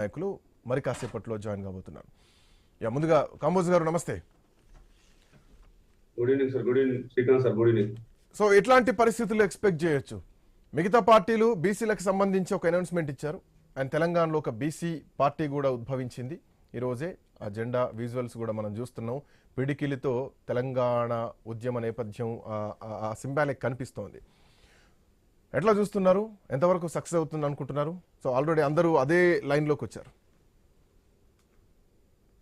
నాయకులు మరి కాసేపట్లో జాయిన్ కాబోతున్నారు. ముందుగా కాంబోజ్ గారు నమస్తే. Good evening sir. Good evening Srikanth sir. Good evening. So ఎట్లాంటి పరిస్థితులు ఎక్స్పెక్ట్ చేయొచ్చు? మిగతా పార్టీలు బీసీలకు సంబంధించి ఒక అనౌన్స్మెంట్ ఇచ్చారు. అండ్ తెలంగాణలో ఒక బీసీ పార్టీ కూడా ఉద్భవించింది. ఈరోజే ఆ జెండా విజువల్స్ కూడా మనం చూస్తున్నాం. పిడికిలితో తెలంగాణ ఉద్యమ నేపథ్యం ఆ సింబాలిక్ కనిపిస్తోంది. ఎట్లా చూస్తున్నారు? ఎంతవరకు సక్సెస్ అవుతుంది అనుకుంటున్నారు? సో ఆల్రెడీ అందరూ అదే లైన్లోకి వచ్చారు.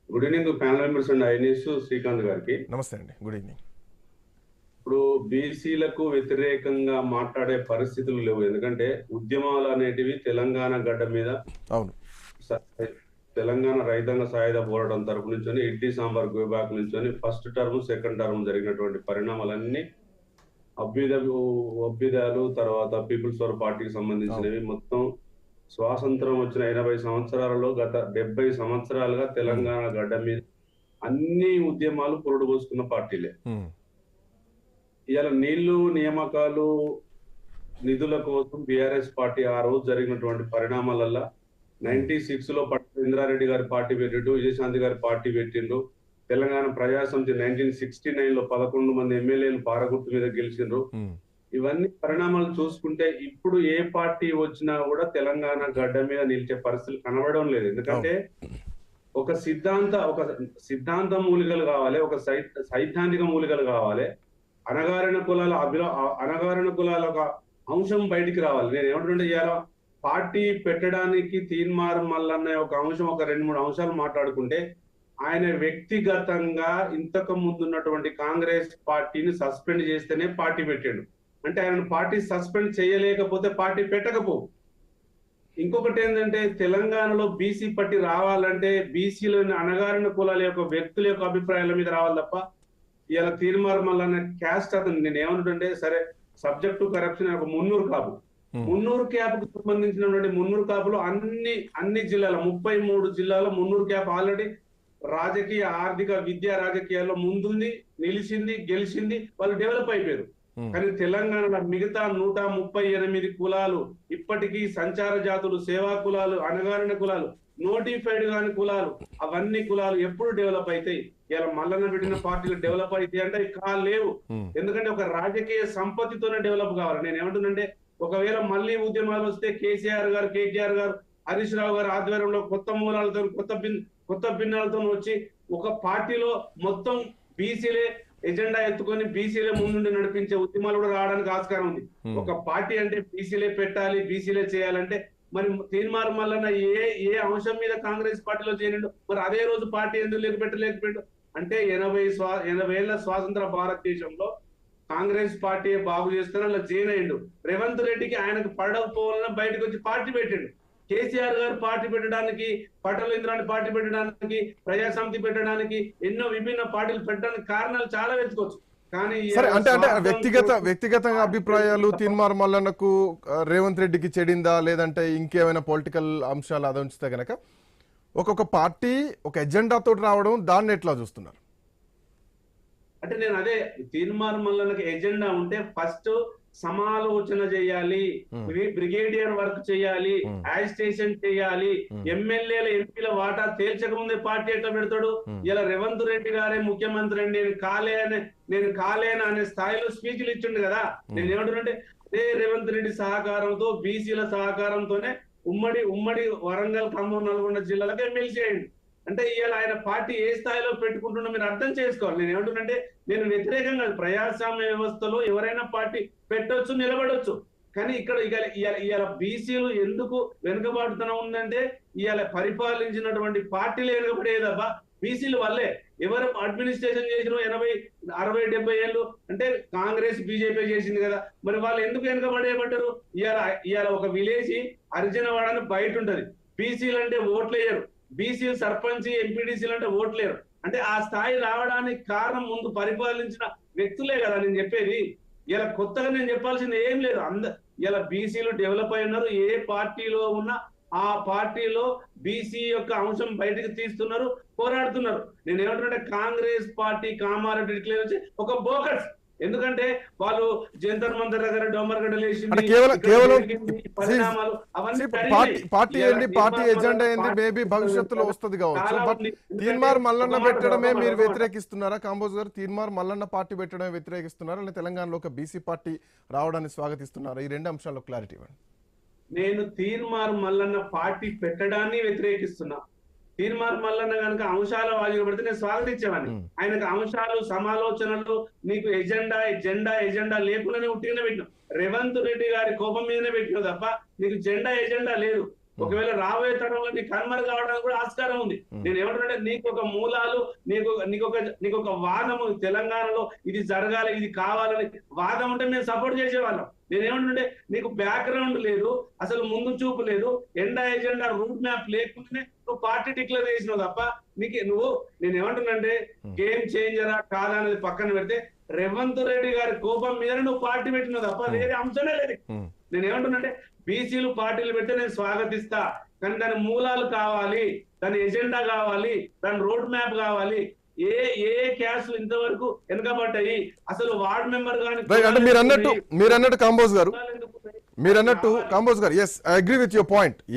Good evening panel members and iNews Srikanth గారికి నమస్తే అండి. Good evening. ఇప్పుడు బీసీలకు వ్యతిరేకంగా మాట్లాడే పరిస్థితులు లేవు. ఎందుకంటే ఉద్యమాలు అనేటివి తెలంగాణ గడ్డ మీద అవును తెలంగాణ రైతాంగ సాయుధ పోరాటం తరపు నుంచి ఇడ్లీ సాంబార్ గోబాక్ నుంచి ఫస్ట్ టర్మ్ సెకండ్ టర్మ్ జరిగినటువంటి పరిణామాలన్నీ అభ్యుదయాలు తర్వాత పీపుల్స్ పవర్ పార్టీకి సంబంధించినవి. మొత్తం స్వాతంత్రం వచ్చిన 80 సంవత్సరాలలో గత 70 సంవత్సరాలుగా తెలంగాణ గడ్డ మీద అన్ని ఉద్యమాలు పురుడు పోసుకున్న పార్టీలే. ఇవాళ నీళ్లు నియామకాలు నిధుల కోసం బీఆర్ఎస్ పార్టీ ఆ రోజు జరిగినటువంటి పరిణామాలల్లో 96 లో పట్ల ఇంద్రారెడ్డి గారి పార్టీ పెట్టిండు, విజయశాంతి గారి పార్టీ పెట్టిండ్రు. తెలంగాణ ప్రజాసమితి 1969 లో 11 మంది ఎమ్మెల్యేలు పారగుర్తు మీద గెలిచిండ్రు. ఇవన్నీ పరిణామాలు చూసుకుంటే ఇప్పుడు ఏ పార్టీ వచ్చినా కూడా తెలంగాణ గడ్డ మీద నిలిచే పరిస్థితులు కనబడడం లేదు. ఎందుకంటే ఒక సిద్ధాంత మూలికలు కావాలి, ఒక సైద్ధాంతిక మూలికలు కావాలి. అణగారిన కులాల ఒక అంశం బయటికి రావాలి. నేను ఏమంటుంటే ఇవాళ పార్టీ పెట్టడానికి తీన్మార్ మల్లన్న ఒక అంశం, ఒక 2-3 అంశాలు మాట్లాడుకుంటే ఆయన వ్యక్తిగతంగా ఇంతకు ముందు ఉన్నటువంటి కాంగ్రెస్ పార్టీని సస్పెండ్ చేస్తేనే పార్టీ పెట్టాడు. అంటే ఆయన పార్టీ సస్పెండ్ చేయలేకపోతే పార్టీ పెట్టకపో. ఇంకొకటి ఏంటంటే తెలంగాణలో బీసీ పార్టీ రావాలంటే బీసీలోని అణగారిన కులాల యొక్క వ్యక్తుల యొక్క అభిప్రాయాల మీద రావాలి తప్ప ఇలా తీర్మార్ మల్లన్న క్యాస్ట్ అతను నేను ఏమంటుంటే సరే సబ్జెక్ట్ టు కరప్షన్ ఒక మున్నూరు కాపు క్యాప్కు సంబంధించినటువంటి మున్నూరు కాపులు అన్ని జిల్లాల 33 జిల్లాలో మున్నూరు క్యాప్ ఆల్రెడీ రాజకీయ ఆర్థిక విద్యా రాజకీయాల్లో ముందుంది, నిలిచింది, గెలిచింది, వాళ్ళు డెవలప్ అయిపోయారు. కానీ తెలంగాణలో మిగతా 138 కులాలు ఇప్పటికీ సంచార జాతులు, సేవా కులాలు, అణగారిన కులాలు, నోటిఫైడ్ కాని కులాలు, అవన్నీ కులాలు ఎప్పుడు డెవలప్ అవుతాయి? ఇలా మల్లన్న పెట్టిన పార్టీలు డెవలప్ అవుతాయి అంటే లేవు. ఎందుకంటే ఒక రాజకీయ సంపత్తితోనే డెవలప్ కావాలి. నేను ఏమంటున్నంటే ఒకవేళ మళ్ళీ ఉద్యమాలు వస్తే కేసీఆర్ గారు, కేటీఆర్ గారు, హరీష్ రావు గారు ఆధ్వర్యంలో కొత్త మూలాలతో కొత్త భిన్నాలతో వచ్చి ఒక పార్టీలో మొత్తం బీసీలే ఎజెండా ఎత్తుకొని బీసీలే ముందుండి నడిపించే ఉద్యమాలు కూడా రావడానికి ఆస్కారం ఉంది. ఒక పార్టీ అంటే బీసీలే పెట్టాలి, బీసీలే చేయాలంటే మరి తీన్మార్ మల్లన్న ఏ అంశం మీద కాంగ్రెస్ పార్టీలో చేరిండు? మరి అదే రోజు పార్టీ ఎందుకు లేకపోయాడు? అంటే 80 ఏళ్ల స్వాతంత్ర భారతదేశంలో కాంగ్రెస్ పార్టీ బాగు చేస్తాను అలా జైన్ అయ్యిండు. రేవంత్ రెడ్డికి ఆయనకు పడకపోవాలని బయటకు వచ్చి పార్టీ పెట్టిండు. కేసీఆర్ గారు పార్టీ పెట్టడానికి, పటేలేంద్రాన్ని పార్టీ పెట్టడానికి, ప్రజాసమితి పెట్టడానికి, ఎన్నో విభిన్న పార్టీలు పెట్టడానికి కారణాలు చాలా వెతుకోవచ్చు. కానీ అంటే వ్యక్తిగతంగా అభిప్రాయాలు తీన్మార్ మల్లన్నకు రేవంత్ రెడ్డికి చెడిందా లేదంటే ఇంకేమైనా పొలిటికల్ అంశాలు అది ఉంచితే గనక ఒక్కొక్క పార్టీ ఒక ఎజెండాతో రావడం దాన్ని ఎట్లా చూస్తున్నారు? అంటే నేను అదే తీన్మార్ మల్లన్నకి ఎజెండా ఉంటే ఫస్ట్ సమాలోచన చేయాలి, బ్రిగేడియర్ వర్క్ చేయాలి, యాజిటేషన్ చేయాలి, ఎమ్మెల్యేల ఎంపీల వాటా తేల్చక ముందే పార్టీ ఎట్లా పెడతాడు? ఇలా రేవంత్ రెడ్డి గారే ముఖ్యమంత్రి అండి నేను కాలేన అనే స్థాయిలో స్పీచ్లు ఇచ్చిండు కదా. నేను ఏమంటున్నంటే అదే రేవంత్ రెడ్డి సహకారంతో బీసీల సహకారంతోనే ఉమ్మడి వరంగల్, ఖమ్మం, నల్గొండ జిల్లాలకు ఎమ్మెల్సీ అయ్యింది. అంటే ఇవాళ ఆయన పార్టీ ఏ స్థాయిలో పెట్టుకుంటున్నా మీరు అర్థం చేసుకోవాలి. నేను ఏమంటున్నంటే నేను వ్యతిరేకంగా ప్రజాస్వామ్య వ్యవస్థలో ఎవరైనా పార్టీ పెట్టొచ్చు, నిలబడొచ్చు. కానీ ఇక్కడ ఇవాళ బీసీలు ఎందుకు వెనుకబాటుతనం ఉందంటే ఇవాళ పరిపాలించినటువంటి పార్టీలు వెనుకబడేదబ్బా బీసీలు వల్లే. ఎవరు అడ్మినిస్ట్రేషన్ చేసిన 80, 60, 70 ఏళ్ళు అంటే కాంగ్రెస్, బీజేపీ చేసింది కదా. మరి వాళ్ళు ఎందుకు వెనుకబడేయబడ్డారు? ఇవాళ ఒక విలేజ్ హరిజనవాడని బయట ఉంటది. బీసీలు అంటే ఓట్లేయరు, బీసీలు సర్పంచ్, ఎంపీడీసీలు అంటే ఓట్లేరు. అంటే ఆ స్థాయి రావడానికి కారణం ముందు పరిపాలించిన వ్యక్తులే కదా నేను చెప్పేది. ఇలా కొత్తగా నేను చెప్పాల్సింది ఏం లేదు. ఇలా బీసీలు డెవలప్ అయి ఉన్నారు. ఏ పార్టీలో ఉన్నా ఆ పార్టీలో బీసీ యొక్క అంశం బయటకు తీస్తున్నారు, పోరాడుతున్నారు. నేను ఏమంటున్నానంటే కాంగ్రెస్ పార్టీ కామారెడ్డి డిక్లేర్ వచ్చి ఒక బోకస్ ఎందుకంటే వాళ్ళు జంతర్ మంతర్ దగ్గర డోంబర్గడ్డ అంటే కేవలం పరిణామాలు అవన్నీ పార్టీ ఏంటి, పార్టీ ఎజెండా ఏంటి, మేబీ భవిష్యత్తులో వస్తుంది కావచ్చు. బట్ తీన్మార్ మల్లన్న పెట్టడమే మీరు వ్యతిరేకిస్తున్నారా కాంబోజ్ గారు? తీన్మార్ మల్లన్న పార్టీ పెట్టడమే వ్యతిరేకిస్తున్నారా, లేదా తెలంగాణలో ఒక బీసీ పార్టీ రావడాన్ని స్వాగతిస్తున్నారా? ఈ రెండు అంశాల్లో క్లారిటీ ఇవ్వండి. నేను తీన్మార్ మల్లన్న పార్టీ పెట్టడాన్ని వ్యతిరేకిస్తున్నా. తీన్మార్ మల్లన్న కనుక అంశాల వాజుగా పెడితే నేను స్వాగతించేవాడిని. ఆయనకు అంశాలు సమాలోచనలు నీకు ఎజెండా లేకుండానే ఉట్టిగానే పెట్టినావు. రేవంత్ రెడ్డి గారి కోపం మీదనే పెట్టినావు తప్ప నీకు ఎజెండా లేదు. ఒకవేళ రాబోయే తరంలో నీకు కన్మరు కావడానికి కూడా ఆస్కారం ఉంది. నేను ఏమంటున్నా, నీకు ఒక మూలాలు, నీకు ఒక వాదము తెలంగాణలో ఇది జరగాలి, ఇది కావాలని వాదం ఉంటే మేము సపోర్ట్ చేసేవాళ్ళం. నేనేమంటుంటే నీకు బ్యాక్గ్రౌండ్ లేదు, అసలు ముందు చూపు లేదు, ఎజెండా రూట్ మ్యాప్ లేకుండానే నువ్వు పార్టీ డిక్లేర్ చేసినావు తప్ప నేనేమంటున్నాంటే గేమ్ చేంజరా కాదా అనేది పక్కన పెడితే రేవంత్ రెడ్డి గారి కోపం మీద నువ్వు పార్టీ పెట్టినావు తప్ప వేరే అంశమే లేదు. నేనేమంటున్నాంటే బీసీలు పార్టీలు పెడితే నేను స్వాగతిస్తా, కానీ దాని మూలాలు కావాలి, దాని ఎజెండా కావాలి, దాని రోడ్ మ్యాప్ కావాలి. ఏ క్యాస్ట్ ఇంతవరకు వెనుకబడ్డాయి, అసలు వార్డ్ మెంబర్ కానీ అంటే మీరు అన్నట్టు కాంబోజ్ గారు, yes I agree with your point.